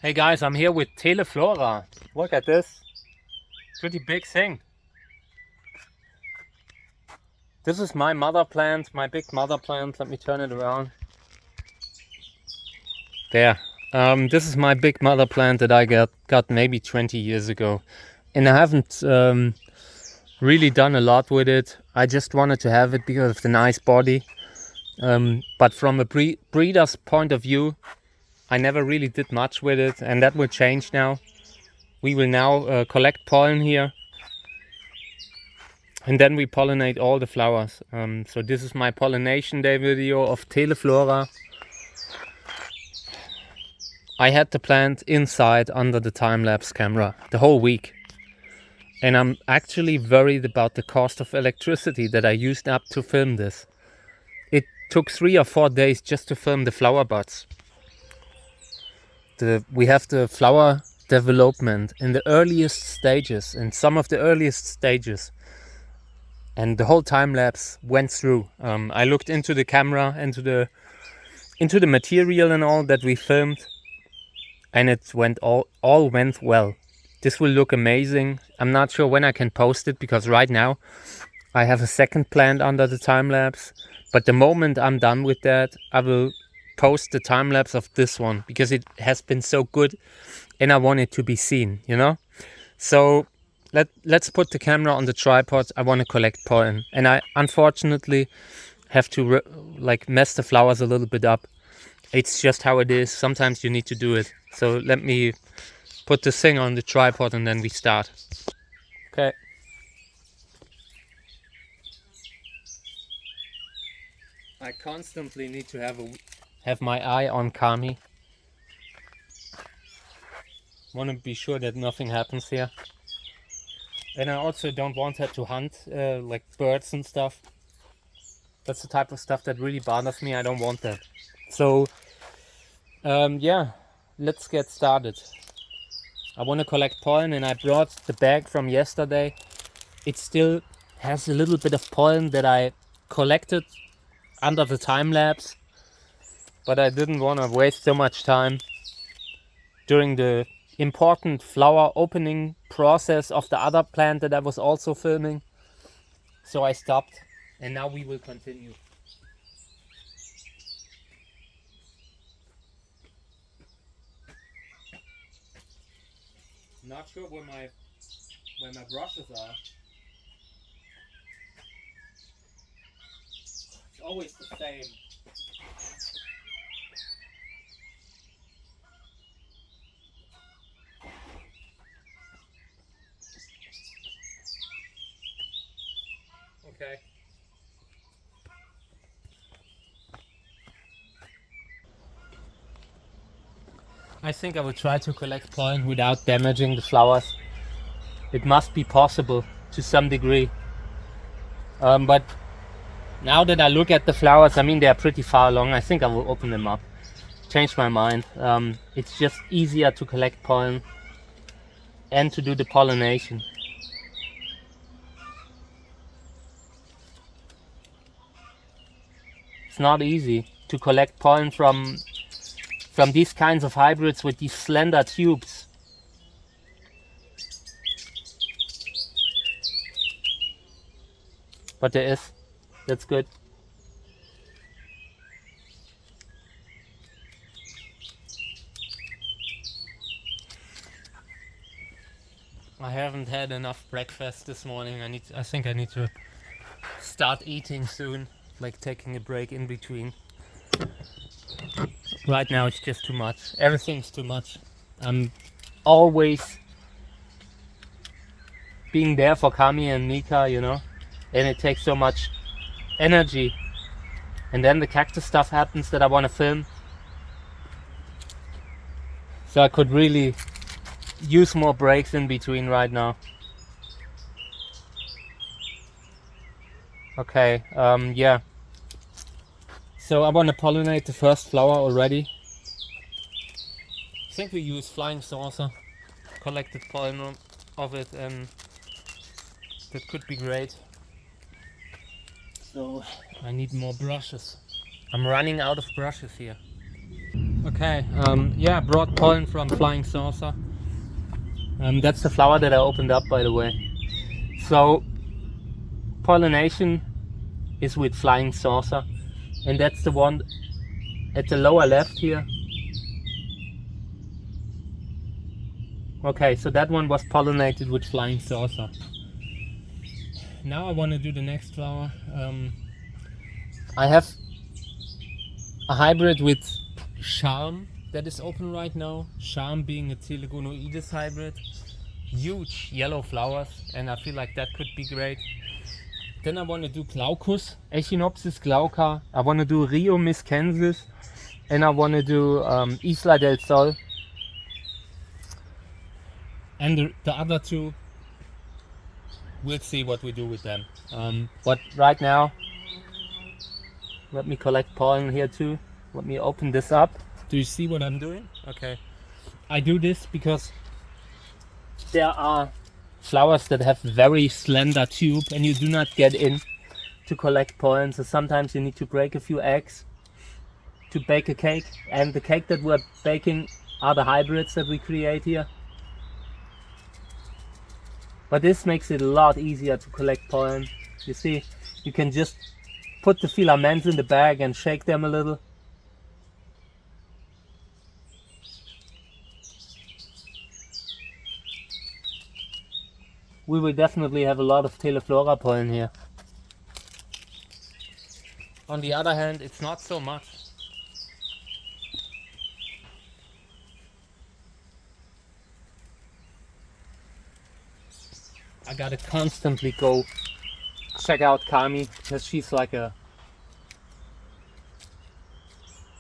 Hey guys, I'm here with Theleflora. Look at this. Pretty big thing. This is my mother plant, my big mother plant. Let me turn it around. There. This is my big mother plant that I got maybe 20 years ago. And I haven't really done a lot with it. I just wanted to have it because of the nice body. But from a breeder's point of view, I never really did much with it, and that will change now. We will now collect pollen here, and then we pollinate all the flowers. So this is my pollination day video of Theleflora. I had the plant inside under the time-lapse camera the whole week, and I'm actually worried about the cost of electricity that I used up to film this. It took 3 or 4 days just to film the flower buds. We have the flower development in the earliest stages, in some of the earliest stages, and the whole time lapse went through. I looked into the camera, into the material and all that we filmed, and it went all went well. This will look amazing. I'm not sure when I can post it because right now I have a second plant under the time lapse, but the moment I'm done with that, I will post the time lapse of this one because it has been so good and I want it to be seen, you know. So let's put the camera on the tripod. I want to collect pollen, and I unfortunately have to mess the flowers a little bit up. It's just how it is. Sometimes you need to do it. So let me put this thing on the tripod and then we start. Okay. I constantly need to have my eye on Kami. Want to be sure that nothing happens here. And I also don't want her to hunt like birds and stuff. That's the type of stuff that really bothers me. I don't want that. So yeah, let's get started. I want to collect pollen, and I brought the bag from yesterday. It still has a little bit of pollen that I collected under the time lapse, but I didn't want to waste so much time during the important flower opening process of the other plant that I was also filming. So I stopped, and now we will continue. Not sure where my brushes are. It's always the same. Okay. I think I will try to collect pollen without damaging the flowers. It must be possible to some degree. But now that I look at the flowers, I mean, they're pretty far along. I think I will open them up. Change my mind. It's just easier to collect pollen and to do the pollination. It's not easy to collect pollen from these kinds of hybrids with these slender tubes. But there is. That's good. I haven't had enough breakfast this morning. I think I need to start eating soon, like taking a break in between. Right now it's just too much. Everything's too much. I'm always being there for Kami and Mika, you know, and it takes so much energy. And then the cactus stuff happens that I want to film. So I could really use more breaks in between right now. Okay, yeah. So I want to pollinate the first flower already. I think we use flying saucer, collected pollen of it, and that could be great. So I need more brushes. I'm running out of brushes here. Okay, yeah, I brought pollen from Flying Saucer. That's the flower that I opened up, by the way. So, pollination is with Flying Saucer, and that's the one at the lower left here. Okay, so that one was pollinated with Flying Saucer. Now I want to do the next flower. I have a hybrid with Charm that is open right now. Charm being a Thelegona hybrid. Huge yellow flowers, and I feel like that could be great. Then I want to do Glaucus, Echinopsis glauca. I want to do Rio miscensis, and I want to do Isla del Sol. And the other two, we'll see what we do with them. But right now, let me collect pollen here too. Let me open this up. Do you see what I'm doing? Okay. I do this because there are flowers that have very slender tube and you do not get in to collect pollen. So sometimes you need to break a few eggs to bake a cake. And the cake that we're baking are the hybrids that we create here. But this makes it a lot easier to collect pollen. You see, you can just put the filaments in the bag and shake them a little. We will definitely have a lot of Theleflora pollen here. On the other hand, it's not so much. I gotta constantly go check out Kami because she's like a,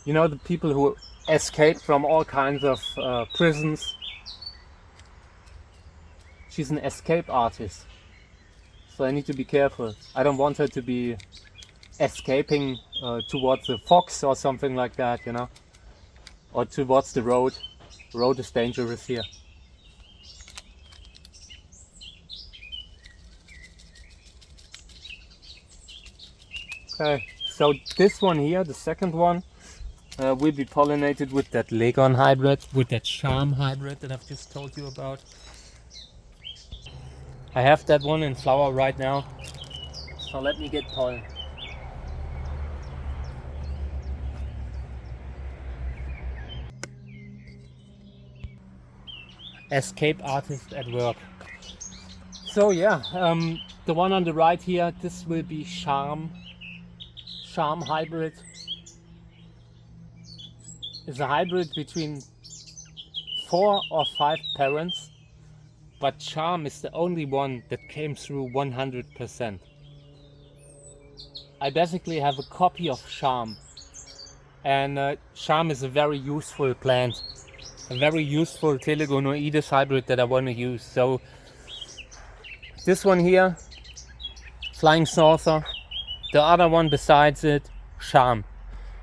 you know, the people who escape from all kinds of prisons. She's an escape artist, so I need to be careful. I don't want her to be escaping towards a fox or something like that, you know, or towards the road. The road is dangerous here. Okay, so this one here, the second one, will be pollinated with that Legon hybrid, with that Charm hybrid that I've just told you about. I have that one in flower right now, so let me get pollen. Escape artist at work. So yeah, the one on the right here, this will be Charm hybrid. It's a hybrid between 4 or 5 parents, but Charm is the only one that came through 100%. I basically have a copy of Charm, and Charm is a very useful plant, a very useful Thelegona hybrid that I want to use. So this one here, Flying Saucer, the other one besides it, Charm.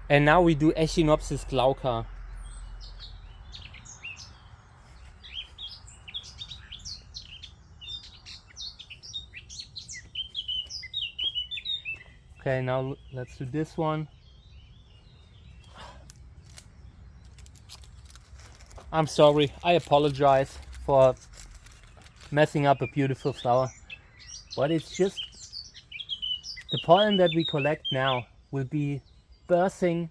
And now we do Echinopsis glauca. Okay, now let's do this one. I'm sorry, I apologize for messing up a beautiful flower, but it's just the pollen that we collect now will be birthing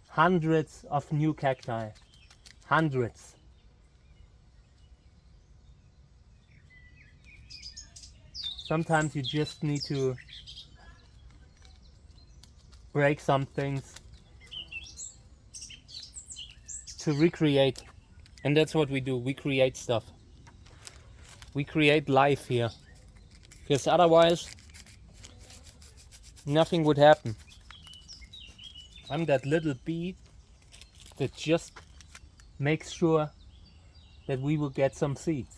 hundreds of new cacti. Hundreds. Sometimes you just need to break some things to recreate, and that's what we do. We create stuff. We create life here, because otherwise nothing would happen. I'm that little bee that just makes sure that we will get some seeds.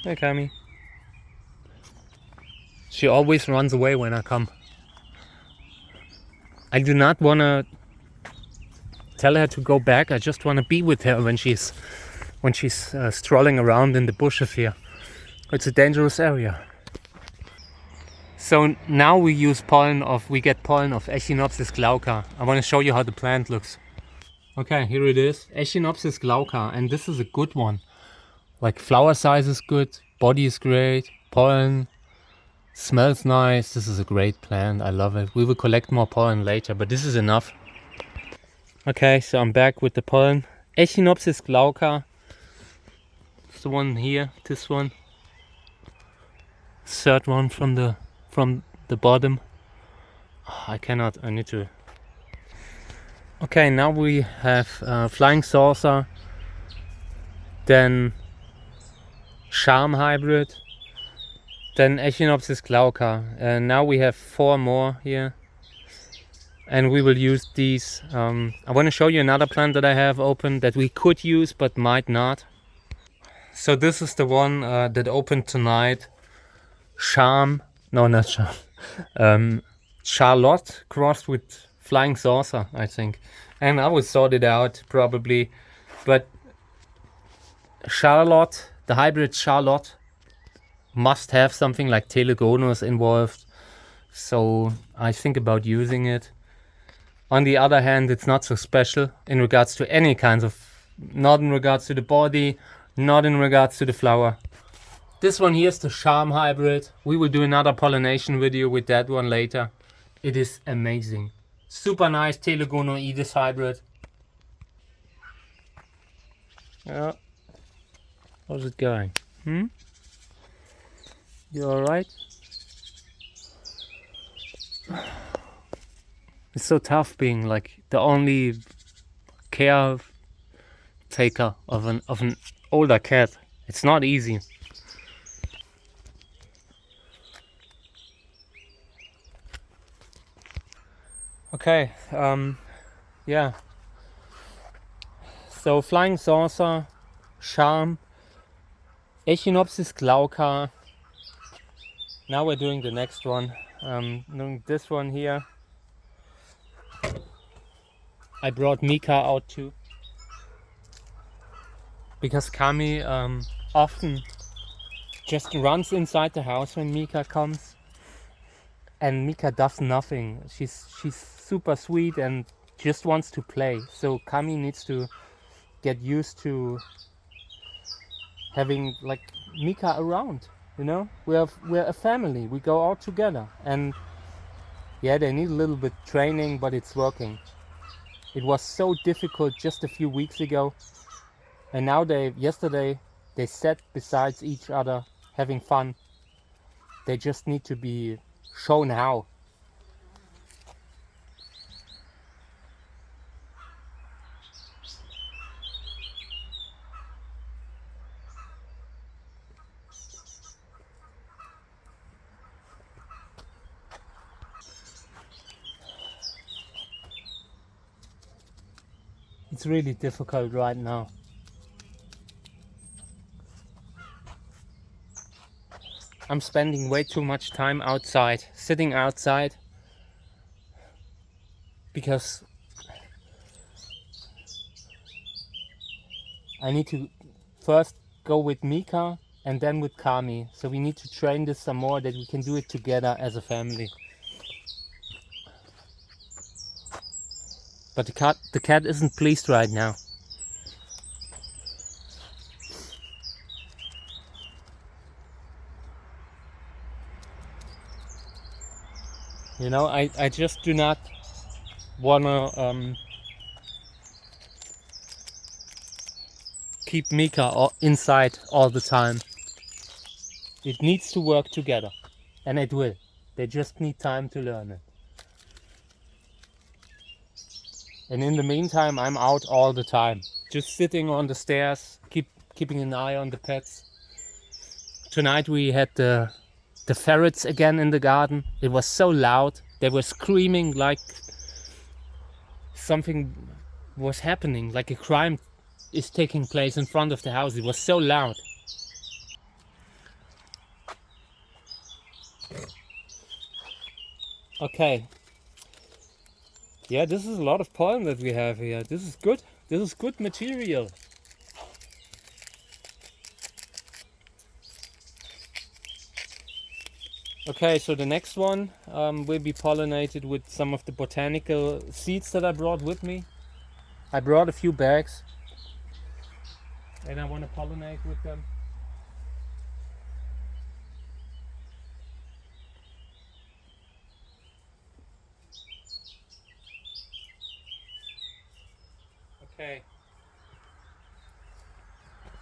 Hey, Kami. She always runs away when I come. I do not want to tell her to go back. I just want to be with her when she's strolling around in the bushes here. It's a dangerous area. So now we get pollen of Echinopsis glauca. I want to show you how the plant looks. Okay, here it is, Echinopsis glauca, and this is a good one. Like, flower size is good, body is great, pollen smells nice. This is a great plant. I love it. We will collect more pollen later, but this is enough. Okay, so I'm back with the pollen. Echinopsis glauca. It's the one here, this one. Third one from the bottom. Oh, I need to. Okay, now we have flying saucer, then charm hybrid, then Echinopsis glauca, and now we have 4 more here, and we will use these. I want to show you another plant that I have open that we could use but might not. So this is the one that opened tonight. Charlotte crossed with flying saucer, I think, and I will sort it out probably, but Charlotte, the hybrid Charlotte, must have something like telegonas involved, so I think about using it. On the other hand, it's not so special in regards to any kinds of, not in regards to the body, not in regards to the flower. This one here is the charm hybrid. We will do another pollination video with that one later. It is amazing. Super nice telegonoides hybrid. Yeah. How's it going? You alright? It's so tough being like the only caretaker of an older cat. It's not easy. Okay, yeah. So flying saucer, charm, Echinopsis glauca. Now we're doing the next one. Doing this one here. I brought Mika out too, because Kami often just runs inside the house when Mika comes, and Mika does nothing. She's super sweet and just wants to play. So Kami needs to get used to having like Mika around. You know, we're a family. We go out together, and yeah, they need a little bit training, but it's working. It was so difficult just a few weeks ago, and now yesterday they sat beside each other having fun. They just need to be shown how. It's really difficult right now. I'm spending way too much time outside, sitting outside, because I need to first go with Mika and then with Kami. So we need to train this some more, that we can do it together as a family. But the cat isn't pleased right now. You know, I just do not wanna keep Mika inside all the time. It needs to work together, and it will. They just need time to learn it. And in the meantime, I'm out all the time, just sitting on the stairs, keeping an eye on the pets. Tonight we had the ferrets again in the garden. It was so loud. They were screaming like something was happening, like a crime is taking place in front of the house. It was so loud. Okay. Yeah, this is a lot of pollen that we have here. This is good. This is good material. Okay, so the next one will be pollinated with some of the botanical seeds that I brought with me. I brought a few bags and I want to pollinate with them. Okay.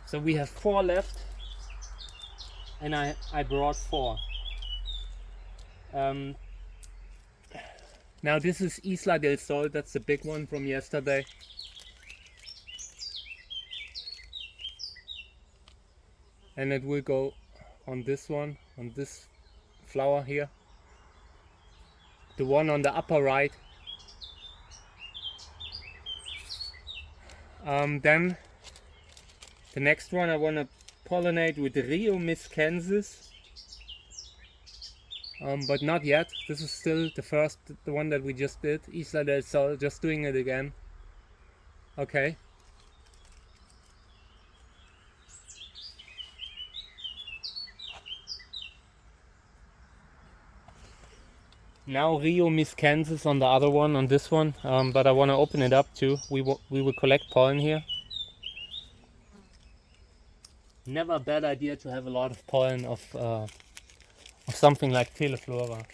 So we have 4 left and I brought 4. Now this is Isla del Sol, that's the big one from yesterday. And it will go on this one, on this flower here. The one on the upper right. Then the next one I want to pollinate with Rio miscensis. But not yet. This is still the one that we just did. Isla del Sol, just doing it again. Okay. Now Rio miscensis on the other one, on this one, but I want to open it up too. We will collect pollen here. Never a bad idea to have a lot of pollen of something like Theleflora.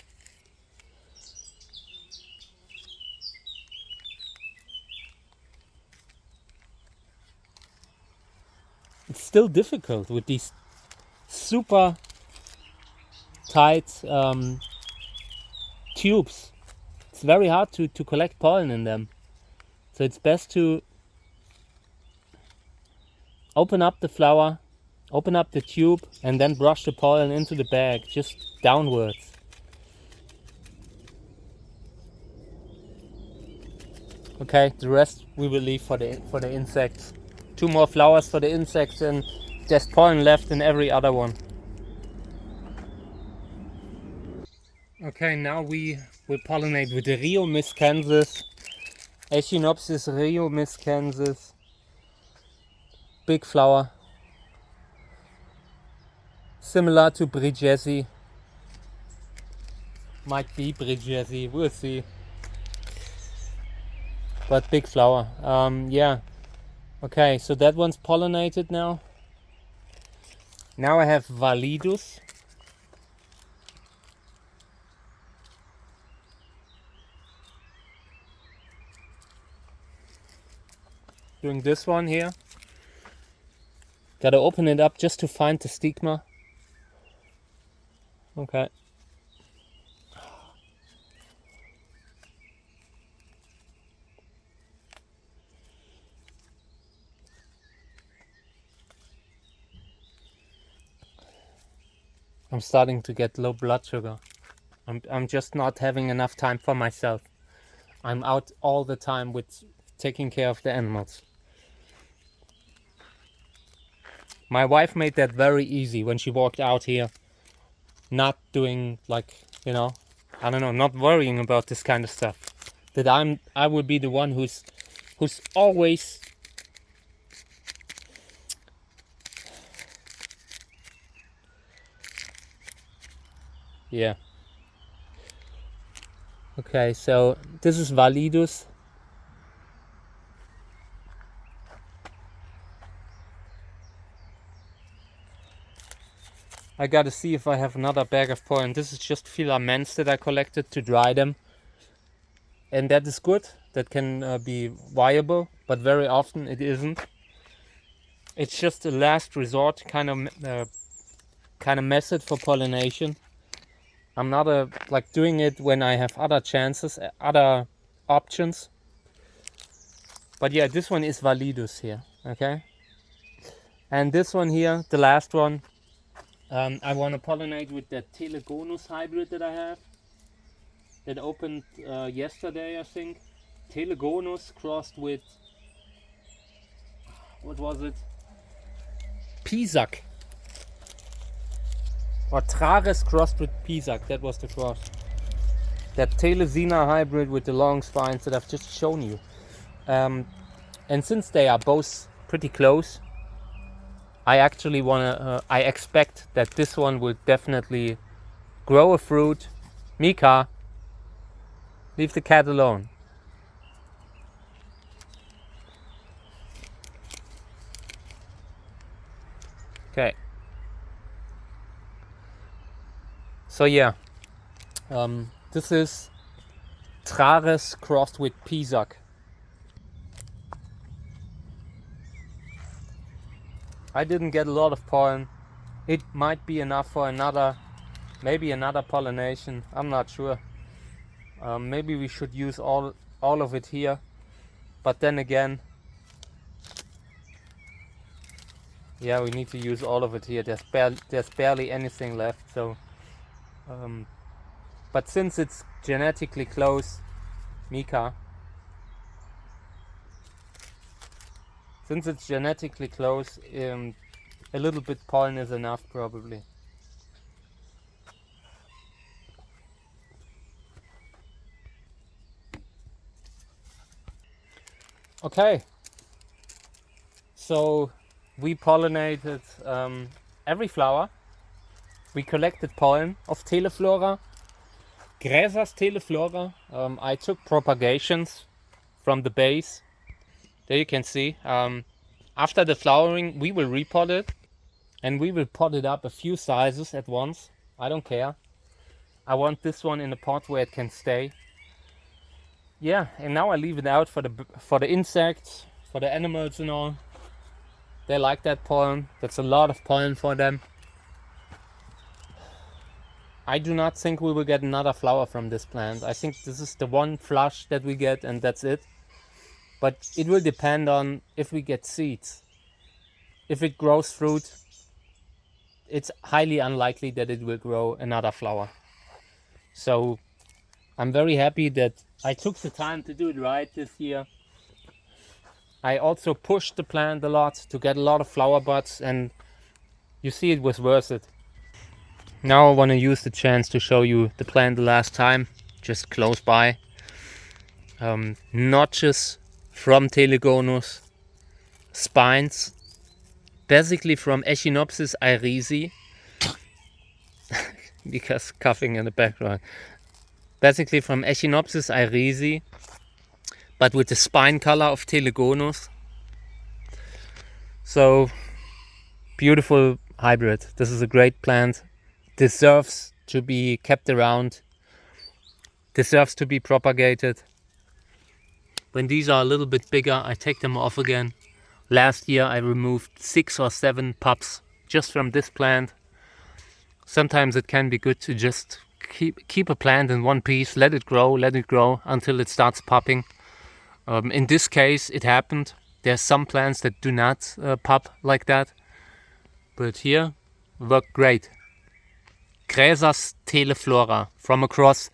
It's still difficult with these super tight tubes. It's very hard to collect pollen in them. So it's best to open up the flower, open up the tube, and then brush the pollen into the bag, just downwards. Okay, the rest we will leave for the insects. 2 more flowers for the insects, and there's pollen left in every other one. Okay, now we will pollinate with the Rio miscensis, Echinopsis Rio miscensis. Big flower, similar to eyriesii. Might be eyriesii, we'll see. But big flower. Yeah. Okay, so that one's pollinated now. Now I have validus. Doing this one here. Gotta open it up just to find the stigma. Okay. I'm starting to get low blood sugar. I'm just not having enough time for myself. I'm out all the time with taking care of the animals. My wife made that very easy when she walked out here. Not doing, like, you know, I don't know, not worrying about this kind of stuff. That I would be the one who's always yeah. Okay, so this is validus. I gotta see if I have another bag of pollen. This is just filaments that I collected to dry them. And that is good. That can be viable, but very often it isn't. It's just a last resort kind of method for pollination. I'm not like doing it when I have other chances, other options. But yeah, this one is validus here, okay? And this one here, the last one, I want to pollinate with that thelegona hybrid that I have. That opened yesterday, I think. Thelegona crossed with, what was it? Pisac. Or Trares crossed with Pisac, that was the cross. that Thelesina hybrid with the long spines that I've just shown you. And since they are both pretty close, I actually I expect that this one will definitely grow a fruit. Mika, leave the cat alone. Okay. So yeah, this is Trares crossed with Pisac. I didn't get a lot of pollen. It might be enough for maybe another pollination. I'm not sure. Maybe we should use all of it here. But then again, yeah, we need to use all of it here. There's barely anything left. So, but since it's genetically close, Mika. Since it's genetically close, a little bit pollen is enough probably. Okay, so we pollinated every flower. We collected pollen of Theleflora, Gräsers Theleflora. I took propagations from the base. There you can see. After the flowering, we will repot it, and we will pot it up a few sizes at once. I don't care. I want this one in a pot where it can stay. Yeah, and now I leave it out for the insects, for the animals and all. They like that pollen. That's a lot of pollen for them. I do not think we will get another flower from this plant. I think this is the one flush that we get, and that's it. But it will depend on if we get seeds. If it grows fruit, it's highly unlikely that it will grow another flower. So I'm very happy that I took the time to do it right this year. I also pushed the plant a lot to get a lot of flower buds, and you see it was worth it. Now I want to use the chance to show you the plant the last time, just close by. Notches from Telegonus, spines, basically from Echinopsis eyriesii, because coughing in the background. Basically from Echinopsis eyriesii, but with the spine color of Telegonus. So beautiful hybrid. This is a great plant. Deserves to be kept around. Deserves to be propagated. When these are a little bit bigger, I take them off again. Last year I removed 6 or 7 pups just from this plant. Sometimes it can be good to just keep a plant in one piece, let it grow until it starts popping. In this case it happened. There's some plants that do not pop like that, but here worked great. Gräsers Theleflora from across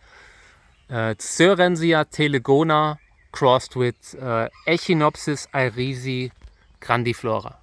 Soehrensia thelegona crossed with Echinopsis eyriesii grandiflora.